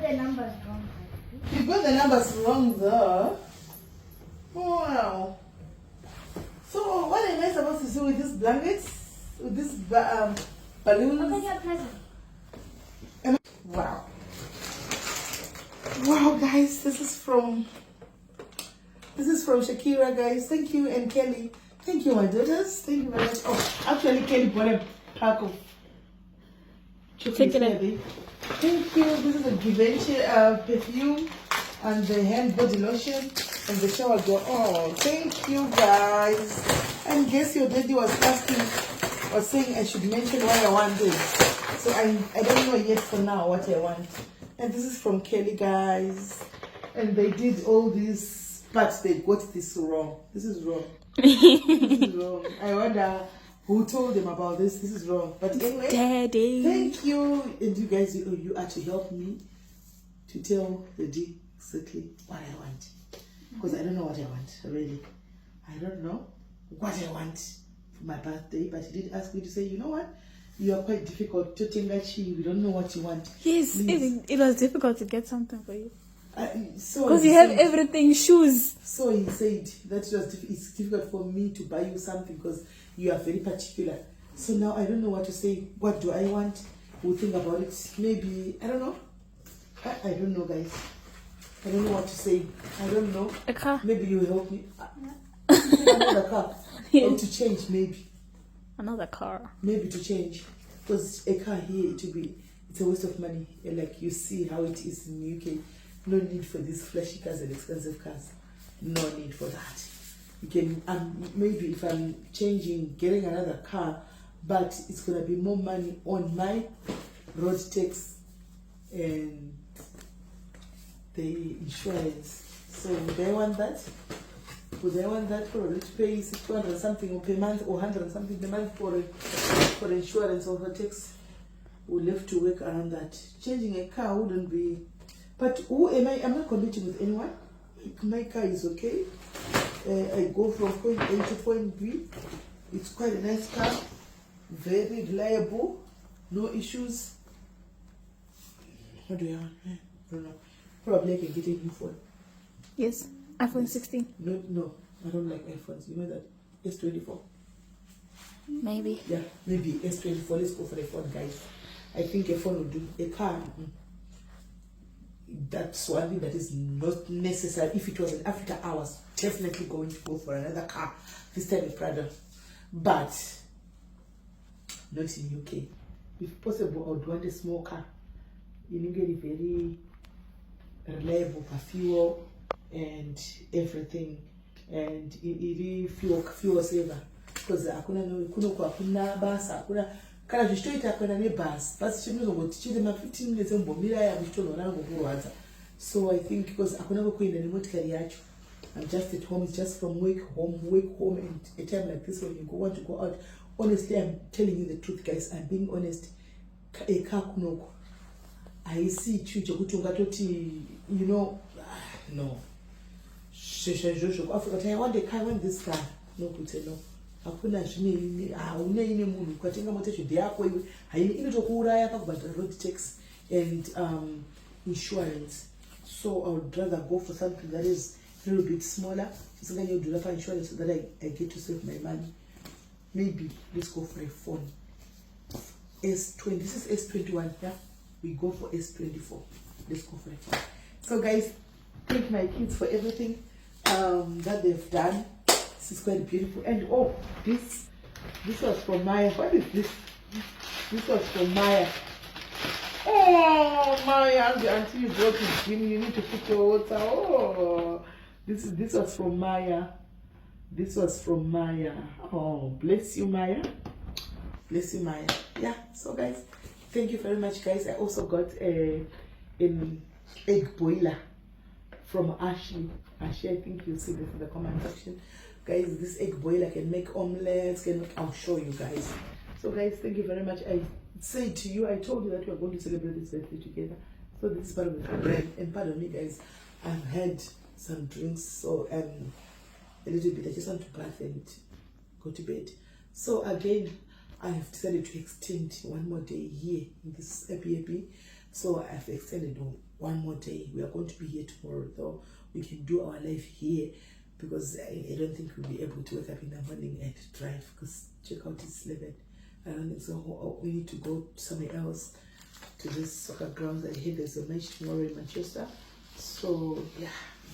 the numbers wrong. You got the numbers wrong there. Wow. So what am I supposed to do with these blankets? With these balloons? Open your present. Wow. Wow, guys, this is from Shakira, guys. Thank you, and Kelly. Thank you, my daughters. Thank you very much. Oh, actually, Kelly bought a pack of chocolate. Thank you. This is a Givenchy perfume and the hand body lotion and the shower gel. Oh, thank you, guys. And guess your daddy was saying I should mention what I wanted. So I don't know yet for now what I want. And this is from Kelly, guys. And they did all these, but they got this wrong. This is wrong. This is wrong. I wonder who told them about this. This is wrong. But anyway, Daddy. Thank you. And you guys, you actually helped me to tell the D exactly what I want. Because I don't know what I want, really. I don't know what I want for my birthday. But he did ask me to say, you know what? You are quite difficult to Tengachi. We don't know what you want. Yes, it was difficult to get something for you. So because you have everything, shoes. So he said that it's difficult for me to buy you something because you are very particular. So now I don't know what to say. What do I want? We'll think about it. Maybe, I don't know. I don't know, guys. I don't know what to say. I don't know. A car. Maybe you help me. Another car. Yes. Or to change, maybe. Another car. Maybe to change. Because a car here, it's a waste of money. Like you see how it is in the UK. No need for these flashy cars and expensive cars. No need for that. You can, maybe if I'm changing, getting another car, but it's going to be more money on my road tax and the insurance. So would I want that? Would I want that probably to pay 200 something per month or 100 something per month for insurance or for tax? We'll have to work around that. Changing a car wouldn't be. But who am I? I'm not competing with anyone. My car is okay. I go from point A to point B. It's quite a nice car. Very reliable. No issues. What do I want? I don't know. Probably I can get a new phone. Yes. iPhone 16. No. I don't like iPhones. You know that? S24. Maybe. Yeah, maybe S24. Let's go for the phone, guys. I think a phone will do. A car. That's one thing that is not necessary. If it was in Africa, I was definitely going to go for another car. This time with Prada. But not in UK. If possible, I would want a small car. You get a very reliable for fuel and everything. And it fuel saver. Because hakuna bus, hakuna kana zvitoita kana nebus bus chinozongoti chiri ma 15 minutes mbomira ya kuchitonhora ngokurwadza. So I think because hakuna kuenda nemotikari yacho, I'm just at home. It's just from work home, and a time like this when you want to go out. Honestly, I'm telling you the truth, guys. I'm being honest. A car kunoko, I see chucho kuti ungatoti, you know, no. Africa, I want a car, I want this car. No, kuti no. Hakuna zvine une munhu ukatenga mota zvidhe yako iwe haini inotokuuraya pakubhadhara road tax and insurance. So I would rather go for something that is a little bit smaller. Isinganyodhura for insurance so that I get to save my money. Maybe let's go for a phone. S20. This is S21. Yeah, we go for S24. Let's go for a phone. So guys, thank my kids for everything that they've done. This is quite beautiful. And oh, this was from Maya. What is this? This was from Maya. Oh, Maya, until you brought it in, you need to put your water. Oh, this was from Maya. This was from Maya. Oh, bless you, Maya. Bless you, Maya. Yeah. So guys, thank you very much, guys. I also got an egg boiler from Ashley. Ashley, I think you'll see this in the comment section. Guys, this egg boiler can make omelets, I'll show you guys. So guys, thank you very much. I said to you, I told you that we are going to celebrate this birthday together. So this is part of the program. And pardon me, guys, I've had some drinks, so a little bit. I just want to bath and go to bed. So again, I have decided to extend one more day here in this happy. So I've extended on one more day. We are going to be here tomorrow, though. We can do our life here because I don't think we'll be able to wake up in the morning and drive because checkout is 11. I don't think so. We need to go somewhere else to this soccer ground. I hear there's a match tomorrow in Manchester. So yeah,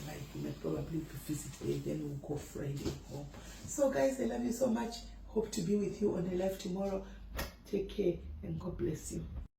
like we might probably visit there, then we'll go Friday home. So guys, I love you so much. Hope to be with you on the live tomorrow. Take care and God bless you.